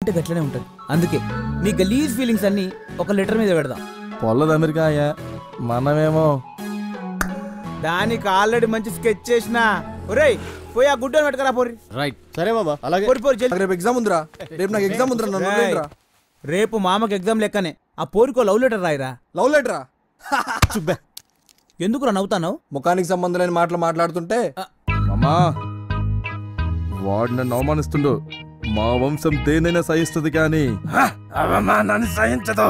అంటే గట్లనే ఉంటుంది. అందుకే నీ గలీజ్ ఫీలింగ్స్ అన్ని ఒక లెటర్ మీద పెడదాం. పొల్లది అమెరికా అయ్యా, మనమేమో దానికి ఆల్రెడీ మంచి స్కెచ్ చేసిన. ఒరేయ్ పోయి ఆ గుడ్డని పెట్టుకరా పోరి. రైట్, సరే మామా, అలాగే. పోరి పోరి జల్ది. రేపు ఎగ్జామ్ ఉందిరా, రేపు నాకు ఎగ్జామ్ ఉందిరా, నన్ను వదిలేయండిరా. రేపు మామకి ఎగ్జామ్ లెక్కనే ఆ పోరికో లవ్ లెటర్ రాయిరా. లవ్ లెటరా? చుబ్బే ఎందుకురా నవ్వుతావు? ముఖానికి సంబంధం లేని మాటలు మాట్లాడుతుంటే అమ్మా వాడు నన్ను అవమానిస్తుండు. మా వంశం దేనైనా సహిస్తుంది కానీ అవమానాన్ని సహించదు.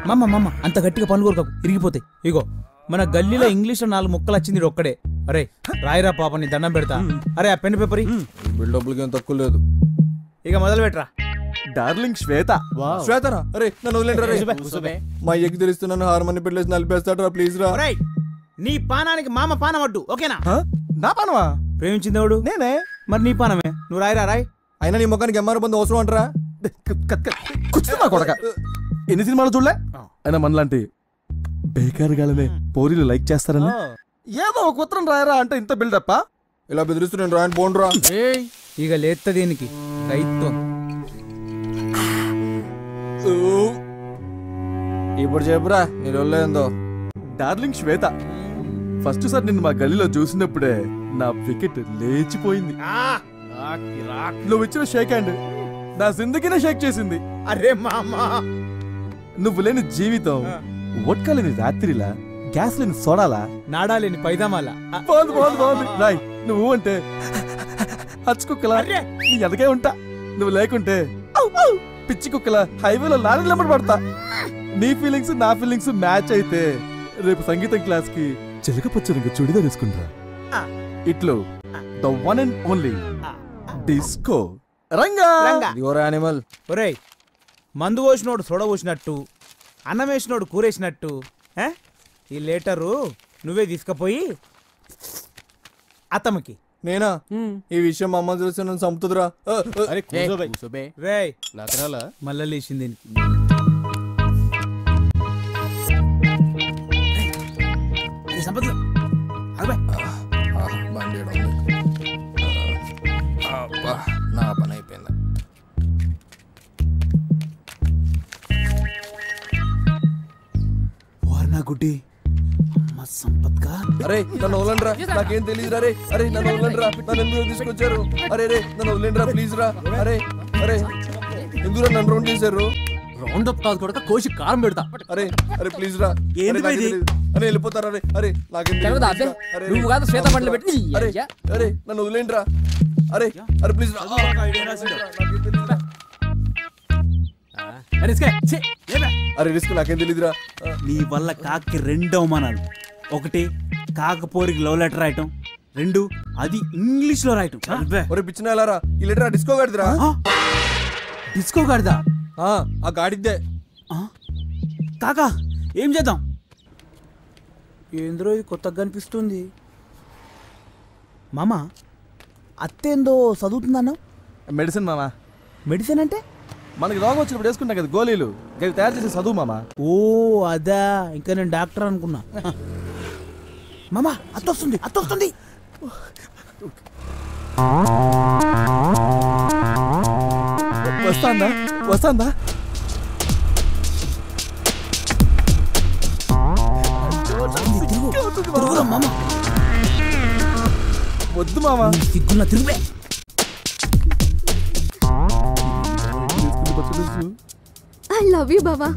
మమ్మ అంత గట్టిగా పనుకోరు, ఇరిగిపోతాయి. ఇగో మన గల్లీలో ఇంగ్లీష్ లో 4 ముక్కలు వచ్చింది ఒక్కడే. అరే రాయిరా పాప, నీ దండం పెడతా. అరే ఆ పెన్ పేపర్ బిల్డప్లకి ఏం తక్కువ లేదు. ఇక మొదలు పెట్టరా. డార్లింగ్ శ్వేత. శ్వేతరా? అరే నన్ను వదిలేండి. మా ఎగ్గు తెలుస్తున్నాను, హార్మోని పెట్టలేసి నలిపేస్తాడరా ప్లీజ్ రా. నీ పానానికి మామ పానం అడ్డు, ఓకేనా? నా పానమా? ప్రేమించింది ఎవడు? నేనే. మరి నీ పానమే, నువ్వు రాయిరా రాయ్. అయినా నీ ముఖానికి ఎంఆర్ బంధు అవసరం అంటారా? కూర్చున్నా కొడక, ఎన్ని సినిమాలు చూడలే? అయినా మనలాంటి బేకారుగాలనే పోరీలు లైక్ చేస్తారని ఏదో ఒక ఉత్తరం రాయరా అంటే ఇంత బిల్డప్పా? ఇలా బెదిరిస్తున్నాను రాయని పోండ్రా. ఇక లేత దీనికి రైతు. ఇప్పుడు చెప్పురా నీ రోజులేందో. డార్లింగ్ శ్వేత, ఫస్ట్ సార్ నిన్ను మా గల్లీలో చూసినప్పుడే నా వికెట్ లేచిపోయింది. నువ్వు ఇచ్చిన షేక్ హ్యాండ్ నా జిందగీనే షేక్ చేసింది. అరే మామా, నువ్వు లేని జీవితం వడ్కా లేని రాత్రిలా, గ్యాస్ లేని సోడాలా, నాడా లేని పైదామాలా. బాగుంది రాయ్. నువ్వు అంటే హచ్చుకుక్కలా నీ ఎదగే ఉంటా. నువ్వు లేకుంటే పిచ్చి కుక్కలా హైవేలో లారీ లెంబడి పడతా. నీ ఫీలింగ్స్ నా ఫీలింగ్స్ మ్యాచ్ అయితే రేపు సంగీతం క్లాస్ కి చిలకపచ్చ చుడిదార్ వేసుకుంటా. ఇట్లు the one and only disco Ranga. Animal. ఒరేయ్ మందు పోసినోడు సొడ పోసినట్టు, అన్నం వేసినోడు కూరేసినట్టు ఈ లెటరు నువ్వే తీసుకుపోయి అతనికి. నేనా? ఈ విషయం మా అమ్మ చూసి నన్ను చంపుతుందిరా. రేయ్ మళ్ళా లేచింది. నా పని అయిపోయింది. గుడ్డి అమ్మ సంపత్గా. అరే నన్ను వదలండిరా, నాకేం తెలియదురా. అరే అరే నన్ను వదలండిరా, నన్ను ఎందుకు తీసుకొచ్చారు? అరే రే నన్ను వదిలేండిరా ప్లీజ్ రా. అరే అరే ఎందుకు నన్ను రౌండ్ చేశారు? రౌండ్ అప్ కాదు కూడా కోసి కారం పెడతా. అరే అరే ప్లీజ్ రా. అరే వెళ్ళిపోతారా? అరే అరే నాకేం నువ్వు కాదు శ్వేత బండ్లు పెట్టి. అరే అరే నన్ను వదిలేండిరా. అరే అరే ప్లీజ్ రా. అరే రిస్క్ నాకేం తెలీదురా. నీ వల్ల కాకి 2 అవమానాలు. ఒకటి కాకపోరికి లవ్ లెటర్ రాయటం, 2 అది ఇంగ్లీష్ లో రాయటం. ఒరే పిచ్చిన వెళ్ళారా, ఈ లెటర్ డిస్కో గాడిదిరా. డిస్కో గాడిదా? ఆ గాడిద్దే. కాకా ఏం చేద్దాం? ఏంద్రో ఇది కొత్తగా కనిపిస్తుంది. మామ అత్తేందో చదువుతుందన్నా? మెడిసిన్ మామా. మెడిసిన్ అంటే మనకి రోగం వచ్చినప్పుడు వేసుకుంటాం కదా గోళీలు, అవి తయారు చేసే చదువు మామా. ఓ అదా, ఇంకా నేను డాక్టర్ అనుకున్నా. మామా అత్తొస్తుంది. వస్తాందా? వద్దు మామా, సిగ్గున్నా తిరుగు. I love you, Baba.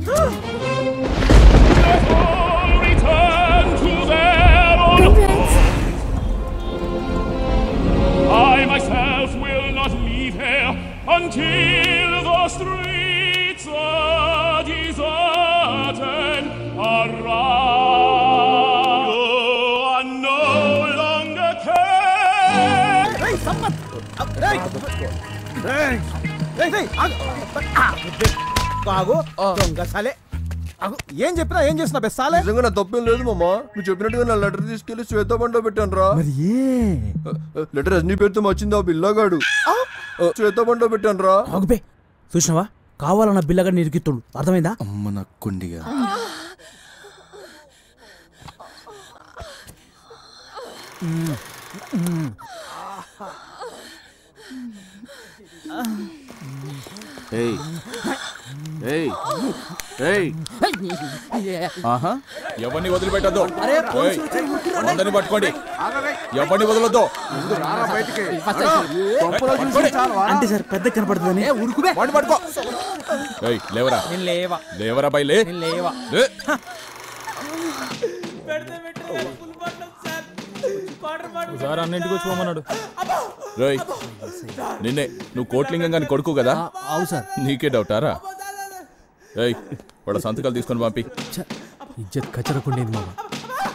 Congrats. I myself will not leave here until the streets are deserted around. You are no longer care. Hey, Sampat! Hey! కాగు దొంగ సాలే. ఏం చెప్పినా ఏం చేసినా బెస్సాలే. నిజంగా నా తప్పేం లేదు మామా. నువ్వు చెప్పినట్టుగా నా లెటర్ తీసుకెళ్లి శ్వేత బండ్లో పెట్టాను రా. లెటర్ రజనీ పేరుతో వచ్చింది ఆ బిల్లగాడు. శ్వేత బండ్లో పెట్టాను రా. ఆగుపే, చూసినావా? కావాలన్న బిల్లగాడు నిరికిత్తుడు, అర్థమైందా? అమ్మ నా కొండిగా. ఏయ్ ఏయ్ ఏయ్ ఆహా ఎవరిని వదిలిపెట్టద్దు అందరిని పట్టుకోండి ఎవరిని వదలొద్దు అంటే సార్ పెద్ద కనపడుతుందని వాడిని పట్టుకో ఏయ్ లేవరా నేను లేవా లేవరా బై లే నేను లేవా లే. సార్ అన్నింటికి వచ్చి పోమన్నాడు. రేయ్ నిన్నే నువ్వు కోట్లింగం గాని కొడుకు కదా అవు సార్. నీకే డౌటారా ఏయ్ వాడు సంతకాలు తీసుకొని పంపి ఇజ్జత్ కచ్చరకుండేది మామ.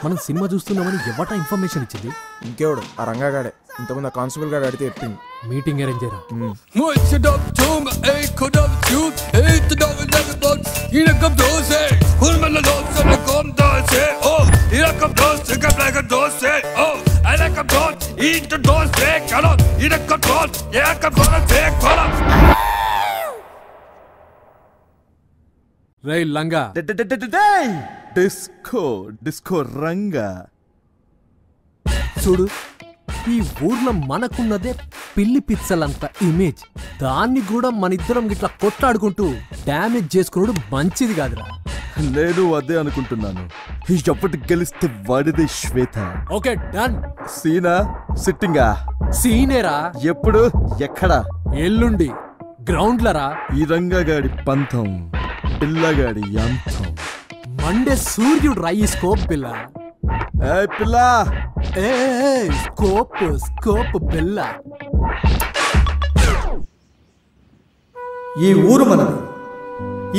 మనం సినిమా చూస్తున్నామని ఎవట ఇన్ఫర్మేషన్ ఇచ్చింది? ఇంకెవడు ఆ రంగాగాడే. ఇంతకుముందు ఆ కానిస్టేబుల్ గాడు అడిగితే చెప్పింది. మీటింగ్ అరేంజ్ చేయరా? రే లంగా డిస్కో డిస్కో రంగా చూడు, ఈ ఊర్లో మనకున్నదే పిల్లి పిచ్చలంత ఇమేజ్. దాన్ని కూడా మన ఇద్దరం ఇట్లా కొట్లాడుకుంటూ డ్యామేజ్ చేసుకున్నాడు మంచిది కాదురా. నేను అదే అనుకుంటున్నాను. ఎప్పటి గెలిస్తే వాడిదే శ్వేత. Okay done. సీనా సిట్టింగా సీనేరా. ఎప్పుడు ఎక్కడ? ఎల్లుండి గ్రౌండ్లరా. ఈ రంగగాడి పంతం, పిల్లగాడి యంతం. మండే సూర్యుడు రా ఈ స్కోప్ పిల్ల. ఏ పిల్ల, ఏ స్కోప్ స్కోప్ పిల్ల. ఈ ఊరు మనది,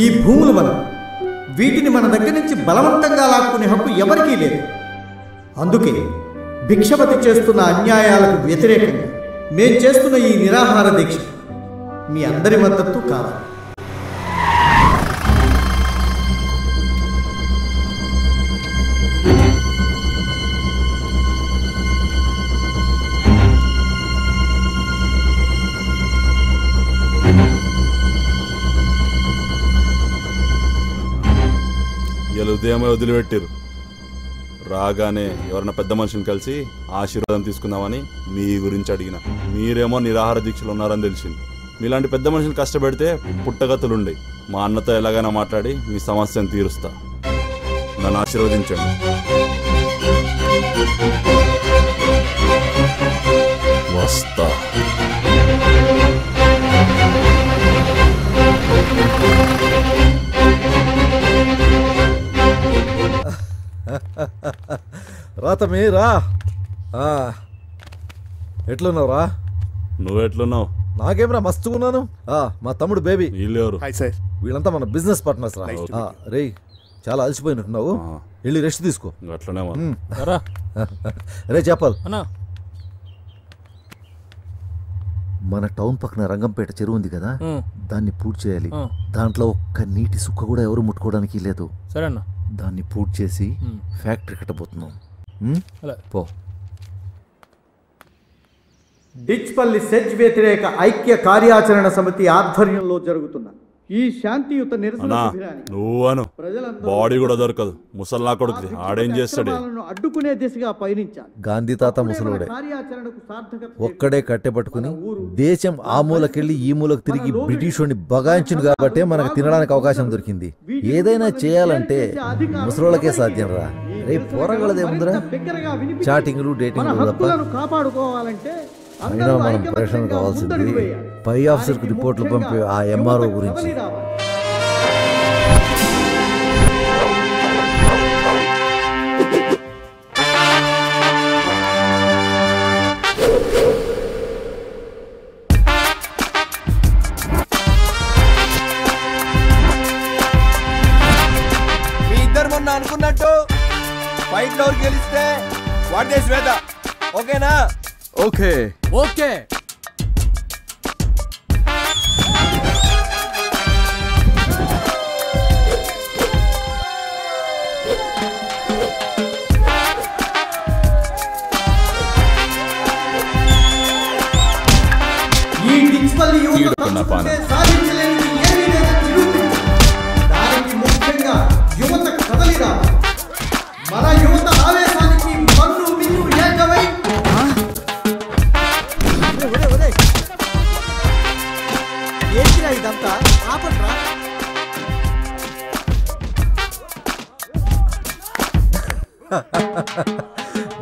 ఈ భూములు మనది. వీటిని మన దగ్గర నుంచి బలవంతంగా లాక్కునే హక్కు ఎవరికీ లేదు. అందుకే భిక్షపతి చేస్తున్న అన్యాయాలకు వ్యతిరేకంగా మేం చేస్తున్న ఈ నిరాహార దీక్ష మీ అందరి మద్దతు కావాలి. ఉదయమే వదిలిపెట్టారు. రాగానే ఎవరన్నా పెద్ద మనిషిని కలిసి ఆశీర్వాదం తీసుకుందామని మీ గురించి అడిగిన. మీరేమో నిరాహార దీక్షలు ఉన్నారని తెలిసింది. మీలాంటి పెద్ద మనుషులు కష్టపెడితే పుట్టగతులుండే. మా అన్నతో ఎలాగైనా మాట్లాడి మీ సమస్యను తీరుస్తా. నన్ను ఆశీర్వదించండి. వస్తా. రాతమే రా. ఎట్లున్నావురా? నువ్వెట్లున్నావు? నాకేమరా మస్తుకున్నాను. మా తమ్ముడు బేబీ. వీళ్ళెవరు? వీళ్ళంతా మన బిజినెస్ పార్ట్నర్స్ రా. రే చాలా అలసిపోయినట్టున్నావు, వెళ్ళి రెస్ట్ తీసుకో. అట్లనే రే చెప్పాలి. మన టౌన్ పక్కన రంగంపేట చెరువు ఉంది కదా, దాన్ని పూర్తి చేయాలి. దాంట్లో ఒక్క నీటి సుక్క కూడా ఎవరు ముట్టుకోవడానికి లేదు. సరేనా? దాన్ని పూర్తి చేసి ఫ్యాక్టరీ కట్టబోతున్నాం. పో. డిచ్పల్లి సెజ్ వ్యతిరేక ఐక్య కార్యాచరణ సమితి ఆధ్వర్యంలో జరుగుతున్న ఈ శాంతియుత నిరసన నువ్వు బాడీ కూడా దొరకదు. ముసల్లా కొడుకు ఆడేం చేస్తాడు? అడ్డుకునే దిశగా పయనించాలి. గాంధీ తాత ముసలోడే ఒక్కడే కట్టె పట్టుకుని దేశం ఆ మూలకెళ్ళి ఈ మూలకు తిరిగి బ్రిటిష్ వాడిని బగాయించును కాబట్టే మనకు తినడానికి అవకాశం దొరికింది. ఏదైనా చేయాలంటే ముసలోళ్ళకే సాధ్యం రా. రేపు పోరగలదేముందిరా, చాటింగ్లు డేటింగ్లు తప్ప. కాపాడుకోవాలంటే అయినా మనం ప్రేషణ కావాల్సింది పై ఆఫీసర్కి రిపోర్ట్లు పంపే ఆ ఎంఆర్ఓ గురించి. మీ ఇద్దరు మొన్న అనుకున్నట్టు ఫైట్ లో గెలిస్తే వాడే శ్వేత. ఓకేనా? Okay okay. ఈ డిచ్పల్లి యువత సాధించలేని ఏమీ లేదు. దానికి ముఖ్యంగా యువత కదలిరా. మన యువత ఆవేశానికి మన్ను మిన్ను ఏకమై ఏంటి ఏంటయ్యా ఇదంతా? ఆపండ్రా.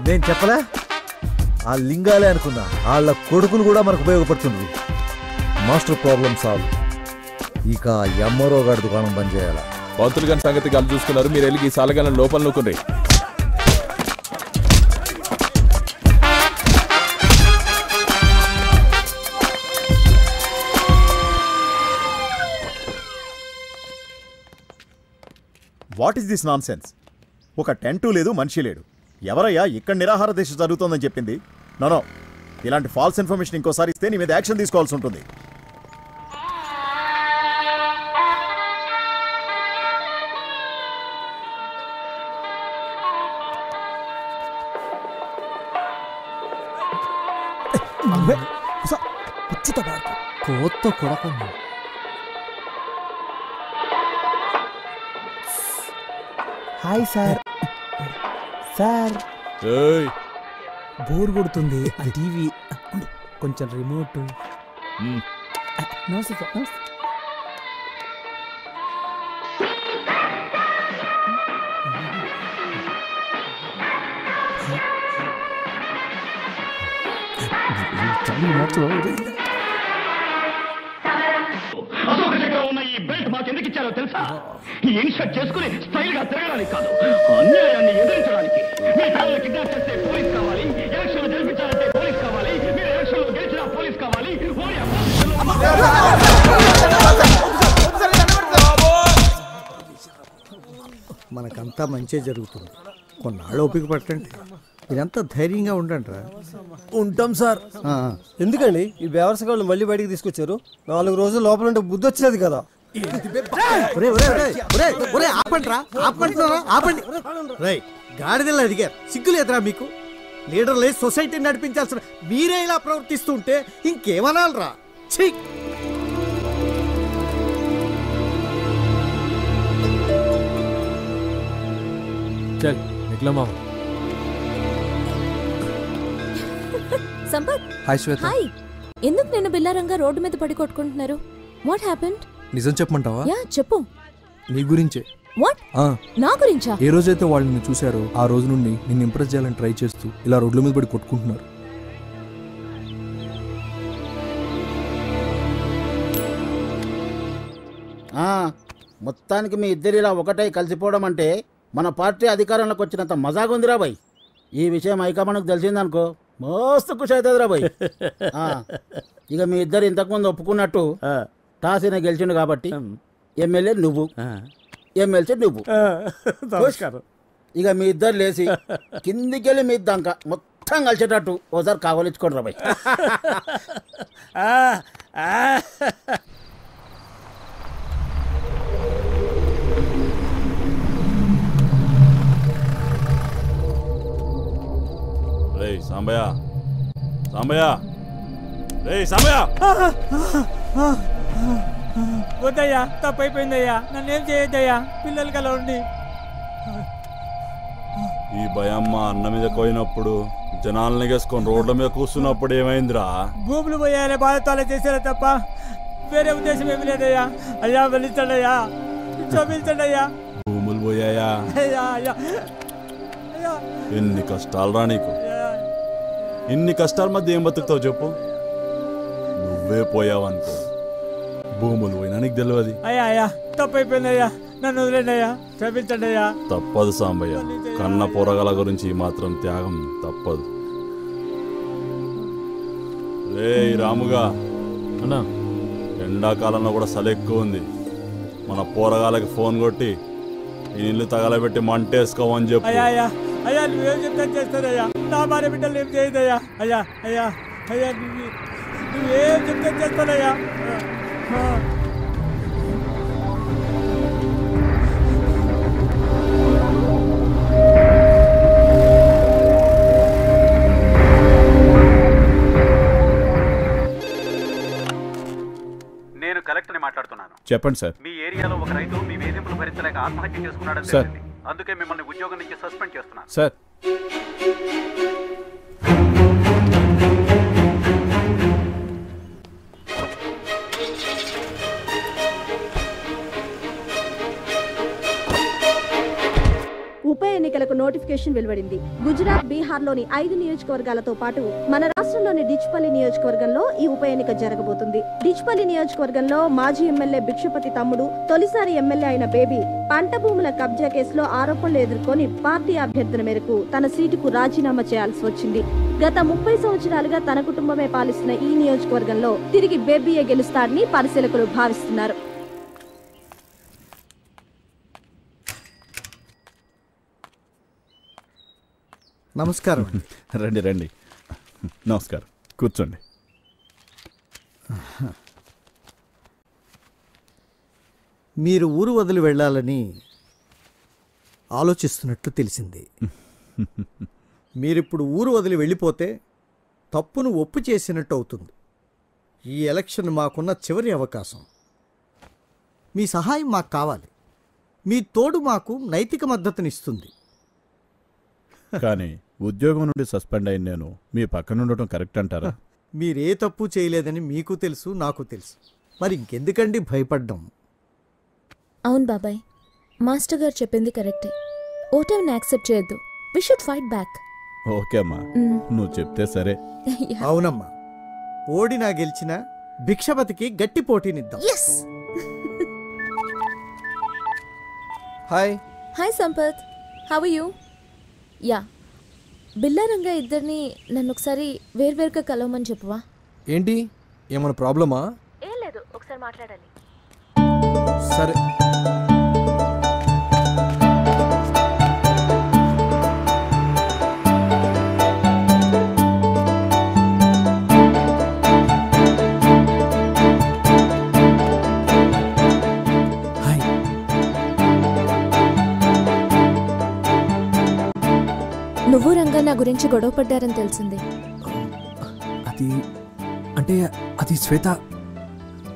నేను చెప్పలే ఆ లింగాలే అనుకున్నా, వాళ్ళ కొడుకులు కూడా మనకు ఉపయోగపడుతుంది. Master problem solve. ఇక ఎమ్మరో గారి దుకాణం బంద్ చేయాలా? పంతులు గారి సంగతి కలిసి చూసుకున్నారు, మీరు వెళ్ళి ఈ సాలగాల లోపల నూకుని. What is this nonsense? ఒక టెంటు లేదు, మనిషి లేడు. ఎవరయ్యా ఇక్కడ నిరాహార దీక్ష జరుగుతోందని చెప్పింది? నో, ఇలాంటి ఫాల్స్ ఇన్ఫర్మేషన్ ఇంకోసారి ఇస్తే నీ మీద యాక్షన్ తీసుకోవాల్సి ఉంటుంది. కొత్త కొడకుండా హాయ్ సార్. సార్ బోర్ కొడుతుంది, ఆ టీవీ కొంచెం రిమోట్. నమస్తే సార్. నమస్తే. ఉన్న ఈ బెల్ట్ మాకు ఎందుకు ఇచ్చారో తెలుసా? ఈ ఇన్షర్ట్ చేసుకుని స్టైల్ గా తిరగడానికి కాదు, అన్యాయాన్ని ఎదిరించడానికి. మీ పిల్లలు కిడ్నాప్ చేస్తే పోలీస్ కావాలి, ఎలక్షన్ గెలిపించాలంటే పోలీస్ కావాలి, మీరు ఎలక్షన్ లో గెలిచినా పోలీస్ కావాలి. మనకంతా మంచి జరుగుతుంది. కొన్నాళ్ళు ఓపిక పట్టండి. ఇదంతా ధైర్యంగా ఉండండి రా. ఉంటాం సార్. ఎందుకండి ఈ బేవర్సగాళ్ళు మళ్ళీ బయటికి తీసుకొచ్చారు? 4 రోజులు లోపల ఉంటే బుద్ధి వచ్చేది కదా. గాడిదలు అడిగారు, సిగ్గులేదురా మీకు? లీడర్లే సొసైటీని నడిపించాల్సిన మీరే ఇలా ప్రవర్తిస్తుంటే ఇంకేమనాలరా? ఛీ! చల్ ఎట్లా మామ? సంపత్. హాయ్ శ్వేత. హాయ్. ఎందుకు నేను బిల్లారంగా రోడ్డు మీద పడి కొట్టుకుంటున్నారు? What happened? నిజం చెప్పమంటావా? యా చెప్పు. నీ గురించే. వాట్? నా గురించా? ఏ రోజైతే వాళ్ళు నిన్ను చూశారో ఆ రోజు నుండి నిన్ను ఇంప్రెస్ చేయాలని ట్రై చేస్తూ ఇలా రోడ్ల మీద పడి కొట్టుకుంటున్నారు. మొత్తానికి మీ ఇద్దరు ఇలా ఒకటై కలిసిపోవడం అంటే మన పార్టీ అధికారంలోకి వచ్చినంత మజాగుందిరా బాయ్. ఈ విషయం హైకమాండ్కి తెలిసిందనుకో మస్తు ఖుషి అవుతుందిరా బాయ్. ఇక మీ ఇద్దరు ఇంతకుముందు ఒప్పుకున్నట్టు టాస్ అయినా గెలిచిండు కాబట్టి ఎమ్మెల్యే నువ్వు, ఎమ్మెల్సీ నువ్వు. ఇక మీ ఇద్దరు లేచి కిందికెళ్ళి మీ దాకా మొత్తం కలిసేటట్టు ఓసారి కావలించుకోండి రా బాయ్. సాంబయ్య, సాంబయ్య, రే సాంబయ్య. వద్దయ్యా, తప్పైపోయిందయ్యా, నన్నేం చేయొద్దయ్యా, పిల్లలకి అలా ఉండి. ఈ భయమ్మ అన్న మీద పోయినప్పుడు జనాలని వేసుకొని రోడ్ల మీద కూర్చున్నప్పుడు ఏమైందిరా? భూములు పోయాలే బాధతో అలా చేశారా తప్ప వేరే ఉద్దేశం ఏమి లేదయ్యా. అయ్యా వెళ్ళించండయ్యా, చూపించండయ్యా. భూములు పోయాయా? ఎన్ని కష్టాలు రా నీకు. ఇన్ని కష్టాల మధ్య ఏం బతుకుతావు చెప్పు? నువ్వే పోయావనుకో, భూములు పోయినా నీకు తెలియదు. అయ్యా తప్పైపోయిందయ్యా, నన్ను వదిలేండి అయ్యా, క్షమించండి అయ్యా. తప్పదు సాంబయ్య, కన్న పొరగల గురించి మాత్రం త్యాగం తప్పదు. రే రాముగా అన్నా, ఎండాకాలంలో కూడా చలి ఎక్కువ ఉంది. మన పోరగాలకి ఫోన్ కొట్టి ఈ ఇల్లు తగలబెట్టి మంటేసుకోమని చెప్పు. అయ్యా అయ్యా నువ్వేం చెప్తా చేస్తానయ్యా, నా భార్య బిడ్డలు ఏం చేయదయ్యా. అయ్యా అయ్యా అయ్యా నువ్వేం చెప్తా చేస్తానయ్యా. నేను కలెక్టర్ని మాట్లాడుతున్నాను. చెప్పండి సార్. మీ ఏరియాలో ఒక రైతు మీ వేధింపులు భరించలేక ఆత్మహత్య చేసుకున్నాడని తెలిసింది. అందుకే మిమ్మల్ని ఉద్యోగం నుంచి సస్పెండ్ చేస్తున్నాను. సార్ ఎన్నికలకు నోటిఫికేషన్ వెలువడింది. గుజరాత్, బీహార్లోని 5 నియోజకవర్గాలతో పాటు మన రాష్ట్రంలోని డిచ్పల్లి నియోజకవర్గంలో ఈ ఉప ఎన్నిక జరగబోతుంది. డిచ్పల్లి నియోజకవర్గంలో మాజీ ఎమ్మెల్యే భిక్షపతి తమ్ముడు, తొలిసారి ఎమ్మెల్యే అయిన బేబీ పంట భూముల కబ్జా కేసులో ఆరోపణలు ఎదుర్కొని పార్టీ అభ్యర్థన మేరకు తన సీటుకు రాజీనామా చేయాల్సి వచ్చింది. గత 30 సంవత్సరాలుగా తన కుటుంబమే పాలిస్తున్న ఈ నియోజకవర్గంలో తిరిగి బేబీయే గెలుస్తాడని పరిశీలకులు భావిస్తున్నారు. నమస్కారం. రండి రండి. నమస్కారం, కూర్చోండి. మీరు ఊరు వదిలి వెళ్ళాలని ఆలోచిస్తున్నట్లు తెలిసింది. మీరిప్పుడు ఊరు వదిలి వెళ్ళిపోతే తప్పును ఒప్పు చేసినట్టు అవుతుంది. ఈ ఎలక్షన్ మాకున్న చివరి అవకాశం. మీ సహాయం మాకు కావాలి. మీ తోడు మాకు నైతిక మద్దతునిస్తుంది. కానీ ఉద్యోగం నుండి సస్పెండ్ అయిన నేను మీ పక్కన ఉండటం కరెక్ట్ అంటారా? మీరే తప్పు చేయలేదని మీకు తెలుసు, నాకు తెలుసు. మరి ఇంకెందుకండి భయపడ్డం? అవును బాబాయ్, మాస్టర్ గారు చెప్పింది కరెక్టే. ఓటమిని యాక్సెప్ట్ చేయొద్దు. We should fight back. Okay అమ్మా, నువ్వు చెప్తే సరే. అవునమ్మా, ఓడినా గెలిచినా భిక్షపతికి గట్టి పోటీనిద్దాం. Hi. Hi Sampath, how are you? Ya, Billa Ranga ఇద్దరిని నన్ను ఒకసారి వేర్వేరుగా కలవమని చెప్పవా? ఏంటి, ఏమైనా ప్రాబ్లమా? ఏం లేదు, ఒకసారి మాట్లాడాలి. సరే. నువ్వు రంగా నా గురించి గొడవ పడ్డారని తెలిసింది. అది అంటే అది శ్వేత.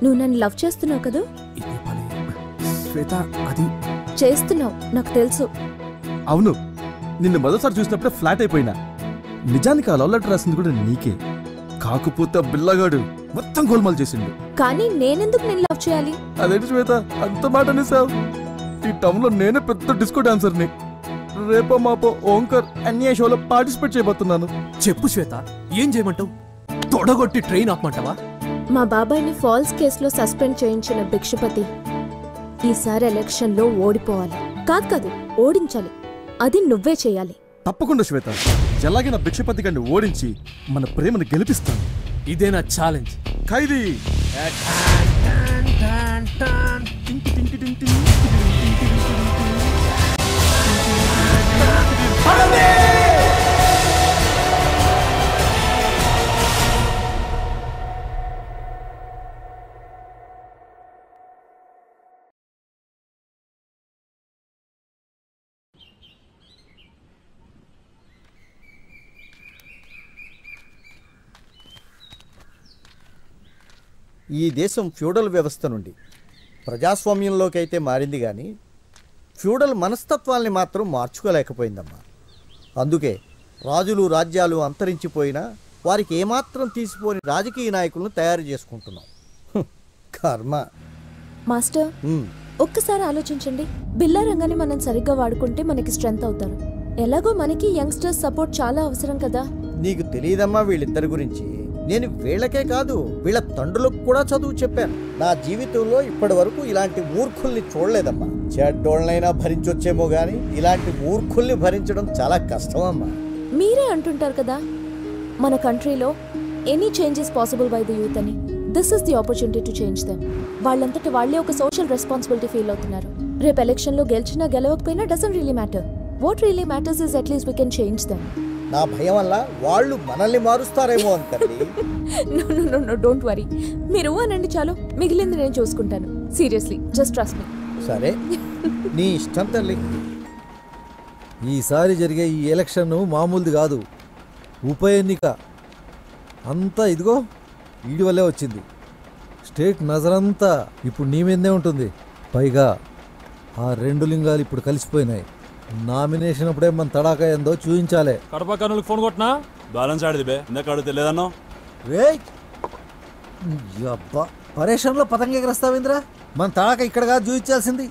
నువ్వు నన్ను లవ్ చేస్తున్నావు కదా? శ్వేత, అది చేస్తున్నావు, నాకు తెలుసు. అవును, నిన్ను మొదటిసారి చూసినప్పుడే ఫ్లాట్ అయిపోయినా. నిజానికి ఆ లవ్ లెటర్ రాసింది కూడా నీకే. కాకపోతే బిల్లగాడు మొత్తం గోల్మాల్ చేసిండు. కానీ నేనెందుకు నేను లవ్ చేయాలి? అదేంటి శ్వేత అంత మాట అనేసావు? ఈ టౌన్ లో నేనే పెద్ద డిస్కో డాన్సర్ని. రేపో మాపో ఓంకర్ అన్యాయ షోలో పార్టిసిపేట్ చేయబోతున్నాను. చెప్పు శ్వేత, ఏం చేయమంటావు? తొడగొట్టి ట్రైన్ ఆపమంటావా? మా బాబాయ్ని ఫాల్స్ కేసులో సస్పెండ్ చేయించిన భిక్షపతి ఈసారి ఎలక్షన్లో ఓడిపోవాలి. కాదు, ఓడించాలి. అది నువ్వే చేయాలి. తప్పకుండా శ్వేత, ఎలాగైనా భిక్షపతి గారిని ఓడించి మన ప్రేమను గెలిపిస్తాను. ఇదే నా ఛాలెంజ్. ఖైదీ ఈ దేశం ఫ్యూడల్ వ్యవస్థ నుండి ప్రజాస్వామ్యంలోకి అయితే మారింది, కానీ ఫ్యూడల్ మనస్తత్వాల్ని మాత్రం మార్చుకోలేకపోయిందమ్మా. అందుకే రాజులు రాజ్యాలు అంతరించిపోయినా వారికి ఏమాత్రం తీసిపోని రాజకీయ నాయకులను తయారు చేసుకుంటున్నాం. కర్మ. మాస్టర్, ఒక్కసారి ఆలోచించండి. బిల్లా రంగాన్ని మనం సరిగ్గా వాడుకుంటే మనకి స్ట్రెంత్ అవుతారు. ఎలాగో మనకి యంగ్స్టర్స్ సపోర్ట్ చాలా అవసరం కదా. నీకు తెలియదమ్మా వీళ్ళిద్దరి గురించి. నేను వీళ్ళకే కాదు, వీళ్ళ తండ్రులకు కూడా చదువు చెప్పాను. నా జీవితంలో ఇప్పటి వరకు ఇలాంటి మూర్ఖుల్ని చూడలేదమ్మా. చెడ్డోళ్ళనైనా భరించొచ్చేమో గాని ఇలాంటి మూర్ఖుల్ని భరించడం చాలా కష్టం అమ్మా. మీరే అంటుంటారు కదా మన కంట్రీలో any change is possible by the youth అని. This is the opportunity to change them. వాళ్ళంతటి వాళ్ళే ఒక సోషల్ రెస్పాన్సిబిలిటీ ఫీల్ అవుతున్నారు. రేపు ఎలక్షన్లో గెలిచినా గెలవకపోయినా doesn't really matter. What really matters is at least we can change them. నా భయం వల్ల వాళ్ళు మనల్ని మారుస్తారేమో అని తల్లి. No don't worry. మీరు అనండి చాలు, మిగిలింది నేను చూసుకుంటాను. Seriously, just trust me. సరే, నీ ఇష్టం తల్లి. ఈసారి జరిగే ఈ ఎలక్షన్ మామూలుది కాదు, ఉప ఎన్నిక. అంతా ఇదిగో వీడి వల్లే వచ్చింది. స్టేట్ నజరంతా ఇప్పుడు నీ మీదే ఉంటుంది. పైగా ఆ 2 లింగాలు ఇప్పుడు కలిసిపోయినాయి. నామినేషన్ అప్పుడే మన తడాకా ఏందో చూపించాలి. కడప కర్నూలుకి ఫోన్ కొట్టినా బ్యాలెన్స్ ఆడిది బే, ఇందాక అడుగు తెలియదన్నా. అబ్బా, పరేషన్లో పతంగ ఎగరేస్తావేంద్రా? మన తడాక ఇక్కడ కాదు చూపించాల్సింది.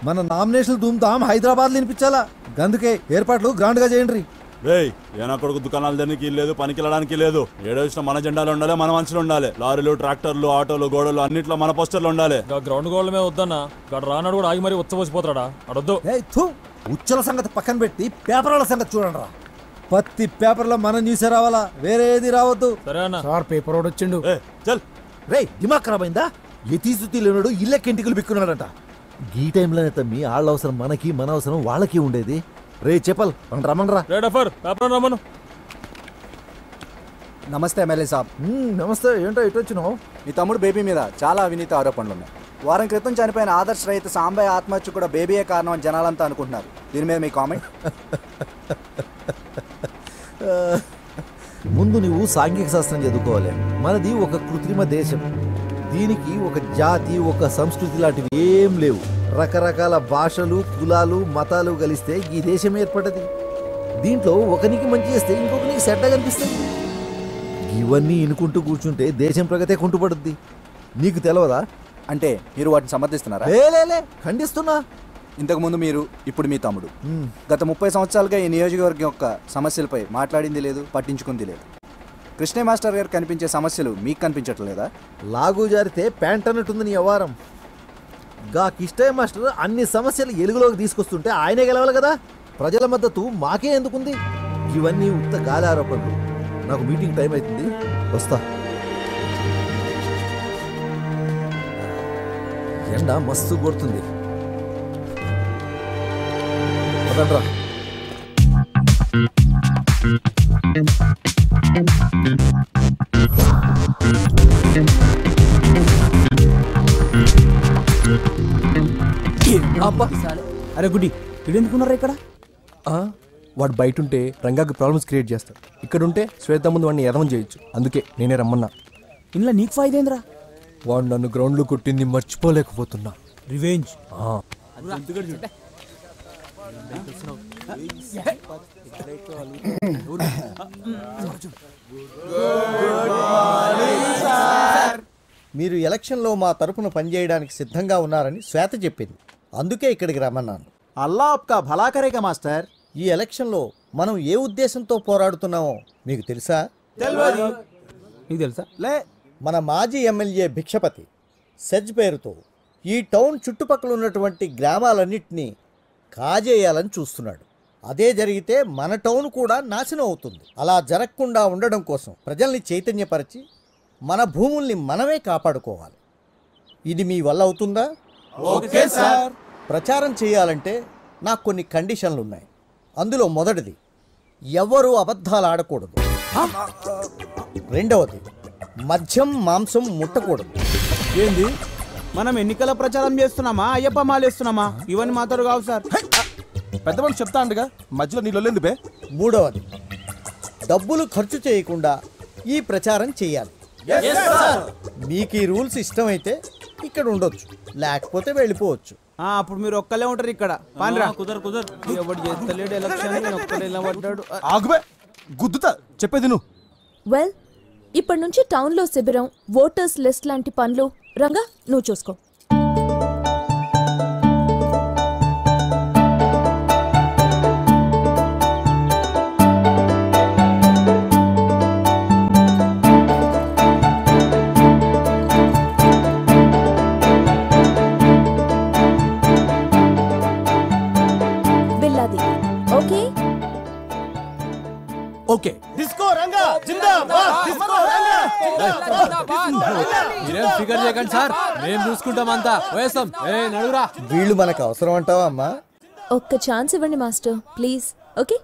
మన నామినేషన్ ధూమ్ధామ్ హైదరాబాద్ వినిపించాలా అందుకే ఏర్పాట్లు గ్రాండ్ గా చేయండి. రేయ్ ఏనా కొడుకు దుకాణాలు దానికి లేదు, పనికి వెళ్ళడానికి లేదు. ఏడో ఇష్టం మన జెండాలు ఉండాలి, మన మనుషులు ఉండాలి. లారీలు, ట్రాక్టర్లు, ఆటోలు, గోడలు అన్నిట్లో మన పోస్టర్లు ఉండాలి. గ్రౌండ్ గోడలమే వద్దన్నా, రానాడు కూడా ఆగి మరి ఉచ్చబోసిపోతాడా అడొద్దు. ఉచ్చల సంగతి పక్కన పెట్టి పేపర్ల సంగతి చూడండి రా. ప్రతి పేపర్లో మన న్యూసే రావాలా, వేరే ఏది రావద్దు. సరే అన్న. సార్ పేపర్ ఒకటి వచ్చిండు. చల్ రే దిమాగ్ ఖరాబ్ అయిందా? ఎతీసుతీ లేనాడు ఇళ్ళకెంటికలు బిక్కున్నాడంట. ఈ టైంలోనే తమ్మి వాళ్ళ అవసరం మనకి, మన అవసరం వాళ్ళకి ఉండేది. రే చెప్పల్ రమ్మనరా. నమస్తే ఎమ్మెల్యే సాబ్. నమస్తే. ఏంటో ఇటు వచ్చినావు? మీ తమ్ముడు బేబీ మీద చాలా అవినీతి ఆరోపణలు ఉన్నాయి. వారం క్రితం చనిపోయిన ఆదర్శ రైతు సాంబయ్య ఆత్మహత్య కూడా బేబీయే కారణం అని జనాలంతా అనుకుంటున్నారు. దీని మీద మీ కామెంట్? ముందు నువ్వు సాంఘిక శాస్త్రం చదువుకోవాలి. మనది ఒక కృత్రిమ దేశం. దీనికి ఒక జాతి, ఒక సంస్కృతి లాంటివి ఏం లేవు. రకరకాల భాషలు, కులాలు, మతాలు కలిస్తే ఈ దేశం ఏర్పడ్డది. దీంట్లో ఒకనికి మంచి చేస్తే ఇంకొకరికి చెడ్డ కనిపిస్తుంది. ఇవన్నీ ఇనుకుంటూ కూర్చుంటే దేశం ప్రగతే కుంటుపడుద్ది. నీకు తెలవదా? అంటే మీరు వాటిని సమర్థిస్తున్నారా? లే ఖండిస్తున్నా. ఇంతకుముందు మీరు, ఇప్పుడు మీ తమ్ముడు గత 30 సంవత్సరాలుగా ఈ నియోజకవర్గం యొక్క సమస్యలపై మాట్లాడింది లేదు, పట్టించుకుంది లేదు. కృష్ణ మాస్టర్ గారు కనిపించే సమస్యలు మీకు కనిపించట్లేదా? లాగు జారితే ప్యాంట్ అన్నట్టుంది నీ వ్యవహారం. గా కిష్టయ్య మాస్టర్ అన్ని సమస్యలు ఎలుగులోకి తీసుకొస్తుంటే ఆయనే గెలవాలి కదా. ప్రజల మద్దతు మాకే ఎందుకుంది? ఇవన్నీ ఉత్త గాలి ఆరోపణలు. నాకు మీటింగ్ టైం అవుతుంది, వస్తా. ఎండ మస్తు కొడుతుంది. వదండ్రా. అరే గుడ్డి ఇడెందుకున్నారా ఇక్కడ? వాడు బయట ఉంటే రంగాకి ప్రాబ్లమ్స్ క్రియేట్ చేస్తాడు. ఇక్కడ ఉంటే శ్వేత ముందు వాడిని ఎదవం చేయొచ్చు. అందుకే నేనే రమ్మన్నా. ఇంట్లో నీకు ఫైదేంద్రా? వాడు నన్ను గ్రౌండ్లో కొట్టింది మర్చిపోలేకపోతున్నా. రివెంజ్. మీరు ఎలక్షన్లో మా తరపున పనిచేయడానికి సిద్ధంగా ఉన్నారని శ్వేత చెప్పింది. అందుకే ఇక్కడికి రమ్మన్నాను. అల్లా ఆప్కా భలా కరేగా మాస్టర్. ఈ ఎలక్షన్లో మనం ఏ ఉద్దేశంతో పోరాడుతున్నామో మీకు తెలుసా? నీకు తెలుసా? లే. మన మాజీ ఎమ్మెల్యే భిక్షపతి సెజ్ పేరుతో ఈ టౌన్ చుట్టుపక్కల ఉన్నటువంటి గ్రామాలన్నింటినీ కాజేయాలని చూస్తున్నాడు. అదే జరిగితే మన టౌన్ కూడా నాశనం అవుతుంది. అలా జరగకుండా ఉండడం కోసం ప్రజల్ని చైతన్యపరిచి మన భూముల్ని మనమే కాపాడుకోవాలి. ఇది మీ వల్ల అవుతుందా? Okay sir. ప్రచారం చేయాలంటే నాకు కొన్ని కండిషన్లు ఉన్నాయి. అందులో మొదటిది, ఎవరు అబద్ధాలు ఆడకూడదు. రెండవది, మద్యం మాంసం ముట్టకూడదు. ఏంది, మనం ఎన్నికల ప్రచారం చేస్తున్నామా, అయ్యప్ప మాలేస్తున్నామా? ఇవన్నీ మాత్రం కావు సార్. పెద్ద మనిషి చెప్తా అండగా మధ్యలో నీళ్ళు లేదు బే. మూడవది, డబ్బులు ఖర్చు చేయకుండా ఈ ప్రచారం చేయాలి. మీకు ఈ రూల్స్ ఇష్టమైతే ఇక్కడ ఉండొచ్చు, లేకపోతే వెళ్ళిపోవచ్చు. అప్పుడు మీరు ఒక్కలే ఉంటారు ఇక్కడ. కుదరు ఎవడు చేస్తలేడు ఎలక్షన్, ఒక్కడే నిలబడ్డాడు. ఆగుబే, గుద్దుతా. చెప్పేది నువ్వు. వెల్, ఇప్పటి నుంచి టౌన్లో శిబిరం, ఓటర్స్ లిస్ట్ లాంటి పనులు రంగా నువ్వు చూసుకో. బిల్లాది ఓకే? ఓకే. డిస్కో రంగా జిందాబాద్. డిస్కో రంగా మీరేం ఫిగర్ చేయకండి సార్, మేము చూసుకుంటాం అంతా. వేస్తాం. నడురా. వీళ్ళు మనకు అవసరం అంటావా అమ్మా? ఒక్క ఛాన్స్ ఇవ్వండి మాస్టర్ ప్లీజ్. ఓకే?